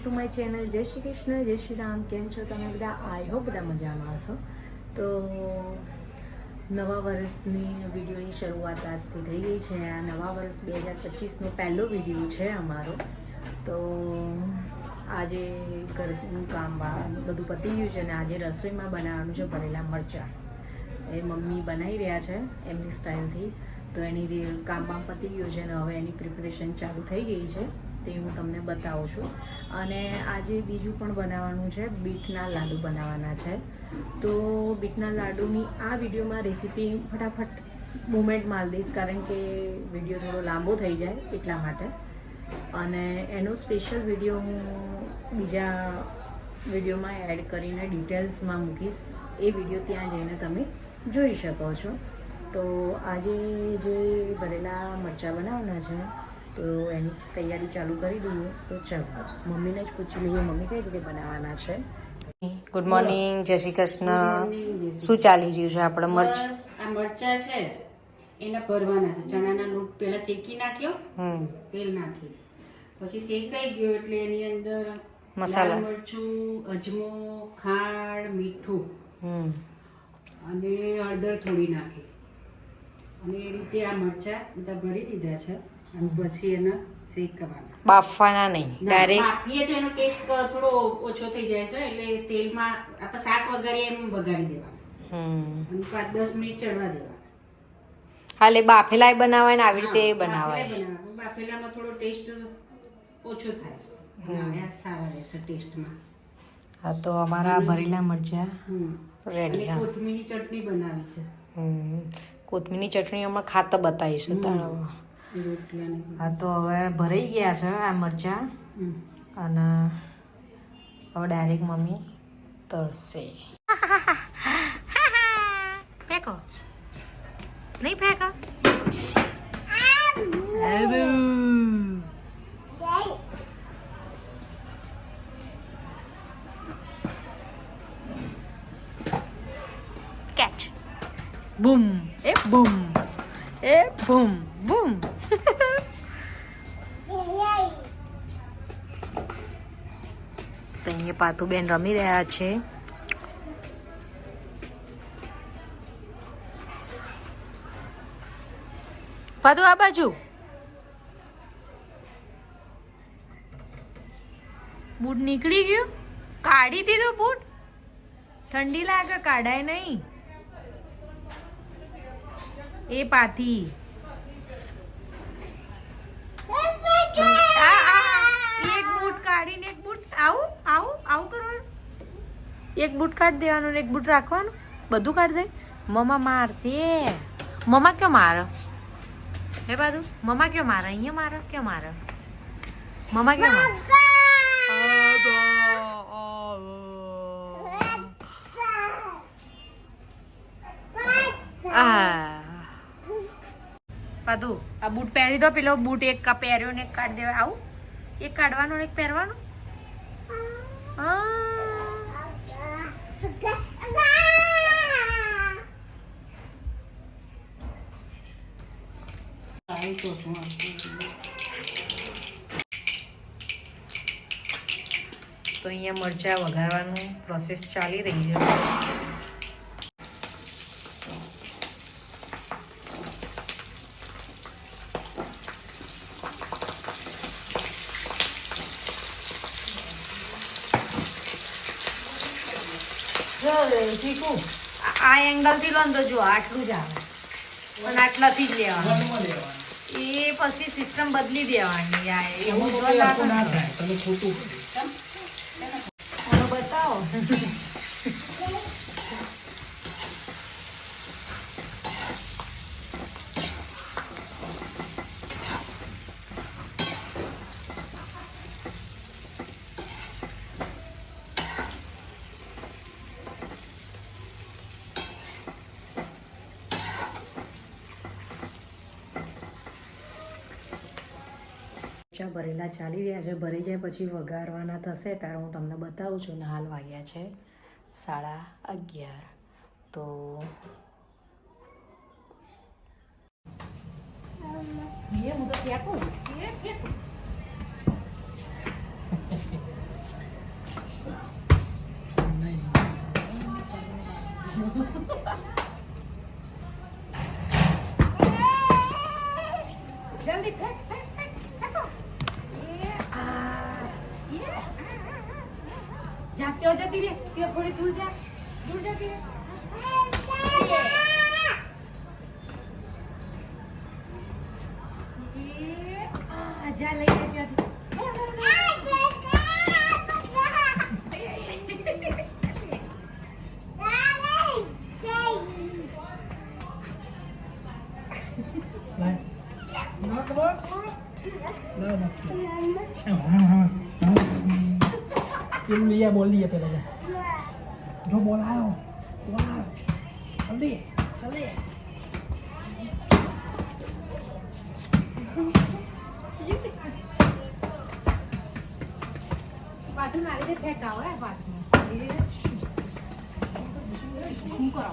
To my channel. જય શ્રી કૃષ્ણ, જય શ્રી રામ. કેમ છો તમે બધા? આઈ હોપ બધા મજામાં હશો. તો નવા વર્ષની વિડીયોની શરૂઆત આજથી થઈ ગઈ છે. આ નવા વર્ષ 2025નો પહેલો વિડીયો છે અમારો. તો આજે ઘરનું કામ બધું પતી ગયું છે અને આજે રસોઈમાં બનાવવાનું છે ભરેલા મરચાં. એ મમ્મી બનાવી રહ્યા છે એમની સ્ટાઇલથી. તો એની કામ પતી ગયું છે અને હવે એની પ્રિપરેશન ચાલુ થઈ ગઈ છે, તે હું તમને બતાવું છું. અને આજે બીજું પણ બનાવવાનું છે, બીટના લાડુ બનાવવાના છે. તો બીટના લાડુની આ વિડીયોમાં રેસીપી ફટાફટ મોમેન્ટમાં આલી દઈશ, કારણ કે વિડીયો થોડો લાંબો થઈ જાય એટલા માટે. અને એનો સ્પેશિયલ વિડીયો હું બીજા વિડીયોમાં એડ કરીને ડિટેલ્સમાં મૂકીશ. એ વિડીયો ત્યાં જઈને તમે જોઈ શકો છો. તો આજે જે ભરેલા મરચાં બનાવવાના છે તો એની તૈયારી ચાલુ કરી દઈએ. તો ચાલો મમ્મીને જ પૂછી લઈએ મમ્મી કઈ રીતે બનાવવાના છે. ગુડ મોર્નિંગ, જય શ્રી કૃષ્ણ. શું ચાલી રહ્યું છે આપણે? આ મરચા છે એના ભરવાના છે. ચણાના લોટ પહેલા શેકી નાખ્યો, તેલ નાખી, પછી શેકાઈ ગયો એટલે એની અંદર મસાલા, મરચું, અજમો, ખાંડ, મીઠું અને હળદર થોડી નાખી અને એ રીતે આ મરચા બધા ભરી દીધા છે. અને પછી એને શેકવાના, બાફવાના નહીં, ડાયરેક્ટ બાફીએ તો એનો ટેસ્ટ થોડો ઓછો થઈ જાય છે. એટલે તેલમાં આપણે શાક વઘારીએ એમ વઘારી દેવાનું અને 5-10 મિનિટ ચડવા દેવાના. હાલે બાફેલા બનાવાય ને આવી રીતે બનાવાય. બાફેલામાં થોડો ટેસ્ટ ઓછો થાય છે, સારા રહેશે ટેસ્ટમાં. હા, તો અમારા ભરેલા મરચા રેડી. કોથમીરની ચટણી બનાવી છે. કોથમીરની ચટણી અમે ખાતા બતાવીશું. હા, તો હવે ભરાઈ ગયા છે આ મરચા અને હવે ડાયરેક્ટ મમ્મી તળશે. ફેંકો નહીં, ફેંકો. કેચ. બૂમ એ બૂમ એ બૂમ બૂમ. તો અહીંયા પાતુબેન રમી રહ્યા છે. પાતુ આ બાજુ. બૂટ નીકળી ગયું, કાઢી દીધું બૂટ. ઠંડી લાગે, કાઢાય નહીં. એ પાથી એક બૂટ કાઢીને એક બૂટ આવું આવું આવું કરવાનું. એક બૂટ કાઢી દેવાનું ને એક બૂટ રાખવાનું. બધું કાઢી દે. મમ્મા મારશે. મમ્મા ક્યાં મારે? હે બાજુ મમ્મા ક્યાં મારે? અહીંયા મારે ક્યાં મારે? મમ્મા ક્યાં મારે? પાદુ આ બૂટ પહેરી દો. પેલો બૂટ એક પહેર્યો ને એક કાઢી દેવા. આવું એક કાઢવાનો ને એક પહેરવાનો. તો અહીંયા મરચાં વઘારવાનું પ્રોસેસ ચાલી રહી છે. આ એંગલ થી લો તો જો આટલું જ આવે પણ આટલાથી જ લેવાનું. એ પછી સિસ્ટમ બદલી દેવાની. બતાવો. ભરેલા ચાલી રહ્યા છે. ભરી જાય પછી વઘારવાના થશે ત્યારે હું તમને બતાવું છું. ને હાલ વાગ્યા છે 11:30. તો હું તો ફેંકું. જલ્દી ફેંક ફેંક ફેંક ફેંકો જાતી હો જતી રે થોડી દૂર જા દૂર જતી રે જા લઈ લે लिया बोल लिया पहले जो बोला है बोला जल्दी जल्दी बाथरूम आ रही है फेंका हुआ है बाथरूम नहीं करो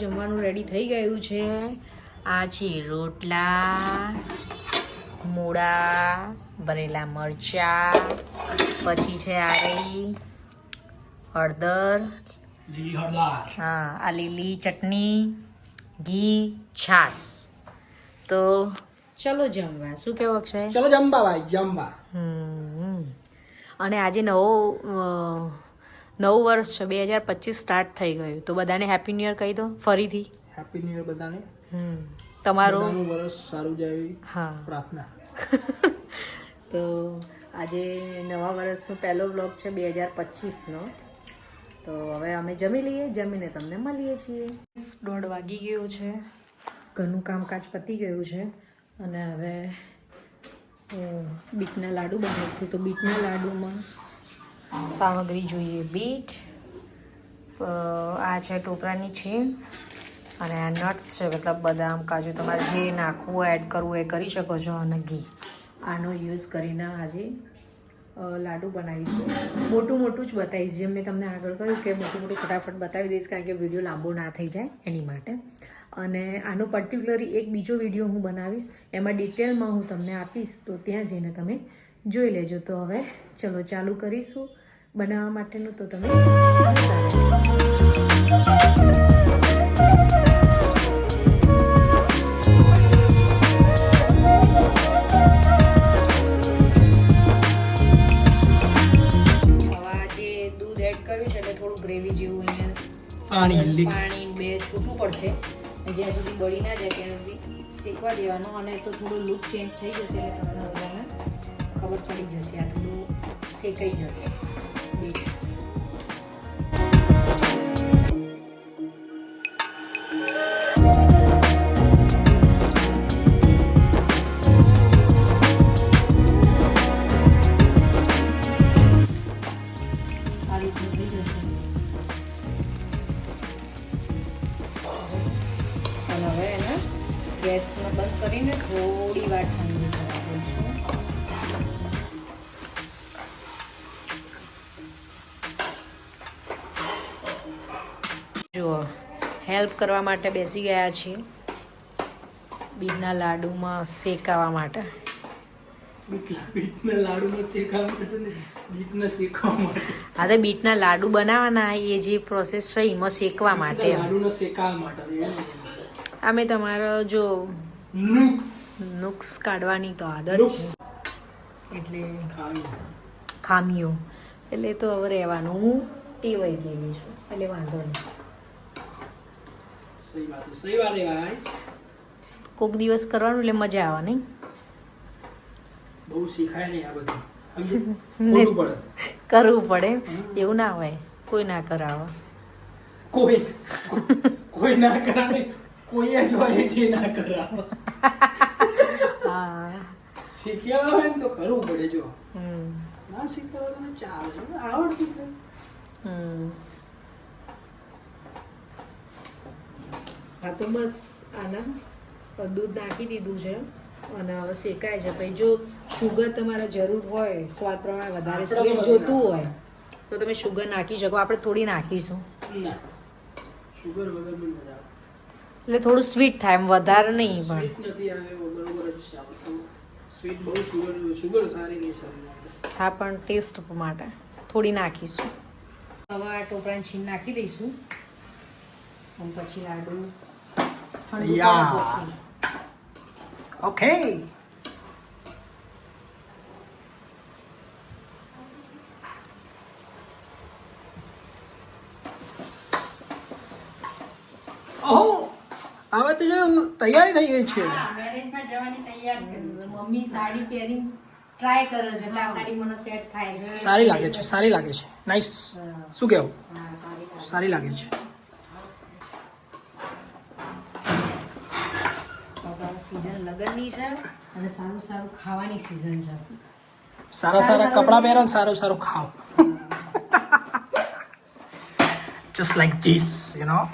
જમવાનું રેડી થઈ ગયું છે આ છે રોટલા મૂળા ભરેલા મરચા પછી છે આ રહી હળદર લીલી હળદર હા આ લીલી ચટણી ઘી છાશ તો ચલો જમવા શું કહેવું અક્ષય चलो जम्बा भाई जम्बा અને આજે નવું વર્ષ છે 2025 સ્ટાર્ટ થઈ ગયું તો બધાને હેપી ન્યુ યર કહી દો ફરીથી हैप्पी न्यू ईयर बधाने તમારો બધાનું વર્ષ સારું જાય એવી હા પ્રાર્થના તો આજે નવા વર્ષનો પહેલો વ્લોગ છે 2025નો તો હવે અમે જમી લઈએ જમીને તમને મળીએ છીએ 1:30 વાગી ગયો છે ઘરનું કામકાજ પતી ગયું છે અને હવે બીટના લાડુ બનાવીશું તો બીટના લાડુમાં સામગ્રી જોઈએ બીટ આ છે ટોપરાની છીણ અને આ નટ્સ છે મતલબ બદામ કાજુ તમારે જે નાખવું હોય એડ કરવું એ કરી શકો છો અને ઘી આનો યુઝ કરીને આજે લાડુ બનાવીશું મોટું મોટું જ બતાવીશ જેમ મેં તમને આગળ કહ્યું કે મોટું મોટું ફટાફટ બતાવી દઈશ કારણ કે વિડીયો લાંબો ના થઈ જાય એની માટે અને આનો પર્ટિક્યુલરલી એક બીજો વિડીયો હું બનાવીશ એમાં ડિટેલમાં હું તમને આપીશ તો ત્યાં જઈને તમે જોઈ લેજો તો હવે ચલો ચાલુ કરીશું બનાવવા માટેનું તો તમે ગ્રેવી જેવું પાણી પાણી બે છૂટું પડશે જ્યાં સુધી બળી ના જાય ત્યાં સુધી શેકવા દેવાનું અને તો થોડું લુક ચેન્જ થઈ જશે એટલે તમને બધાને ખબર પડી જશે આ થોડું શેકાઈ જશે આ રીતનું થઈ જશે અને હવે એને ગેસને બંધ કરીને થોડી વાર ઠંડી કરવા દઈશું જુઓ હેલ્પ કરવા માટે બેસી ગયા છીએ બીટના લાડુમાં શેકાવા માટે બીટના લાડુમાં શેકાવા માટે બીટના શેકવા માટે હા તો બીટના લાડુ બનાવવાના એ જે પ્રોસેસ છે એમાં શેકવા માટે લાડુને શેકાવા માટે અમે તમારો જો નુક્સ કાઢવાની તો આદત છે એટલે ખામીઓ એટલે તો હવે રહેવાનું, હું ટેવાઈ ગયેલી છું એટલે વાંધો નહીં. સહી વાત है भाई. કોઈક દિવસ કરવાનું એટલે મજા આવે નહીં. બહુ શીખાય નહીં આ બધું. સમજો? ખોટું પડે. કરવું પડે એવું ના હોય, કોઈ ના કરાવે. કોઈ ના કરાવે, કોઈ જ હોય જે ના કરાવે. હા. શીખ્યા હોય ને તો કરવું પડે. જો ના શીખ્યા હોય તો ચાલશે, આવડતું જ નહીં. હા તો બસ આના દૂધ નાખી દીધું છે અને હવે શેકાય છે. પછી જો શુગર તમારે જરૂર હોય, સ્વાદ પ્રમાણે વધારે સ્વીટ જોતું હોય તો તમે શુગર નાખી શકો. આપણે થોડી નાખીશું ના, શુગર વગર બી મજા આવે. એટલે થોડું સ્વીટ થાય, એમ વધારે નહીં. પણ સ્વીટ નથી આવે, બરોબર જ છે. આપણે સ્વીટ બહુ શુગર સારી નહીં શરીર માટે. હા પણ ટેસ્ટ માટે થોડી નાખીશું. હવે આ ટોપરાની છીણ નાખી દઈશું અને પછી લાડુ ઠંડુ યા. પડે પછી. ઓકે. ઓહો, હવે તો જો તૈયારી થઈ ગઈ છે. હા, મેરેજમાં જવાની તૈયાર કરી છે. મમ્મી સાડી પહેરી ટ્રાય કરે છે કે આ સાડી મને સેટ થાય છે. સારી લાગે છે, સારી લાગે છે. નાઈસ. શું કહેવું? હા, સારી લાગે. સારી લાગે છે. સીઝન લગનની છે અને સારું સારું ખાવાની સીઝન છે. સારા સારા કપડાં પહેરો, સારું સારું ખાઓ. Just like this, you know.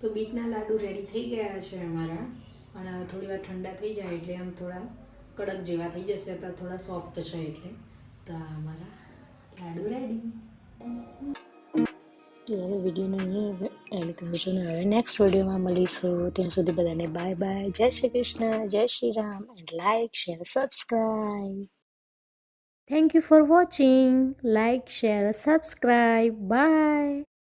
તો બીટના લાડુ રેડી થઈ ગયા છે અમારા અને હવે થોડી વાર ઠંડા થઈ જાય એટલે આમ થોડા કડક જેવા થઈ જશે. અત્યારે થોડા સોફ્ટ છે એટલે તો આ અમારા લાડુ રેડી. તો હવે વિડીયોને અહીંયા એન્ડ કરું છું ને હવે નેક્સ્ટ વિડીયોમાં મળીશું. ત્યાં સુધી બધાને બાય બાય. જય શ્રી કૃષ્ણ, જય Shri Ram and like share subscribe. Thank you for watching. Like share subscribe. By.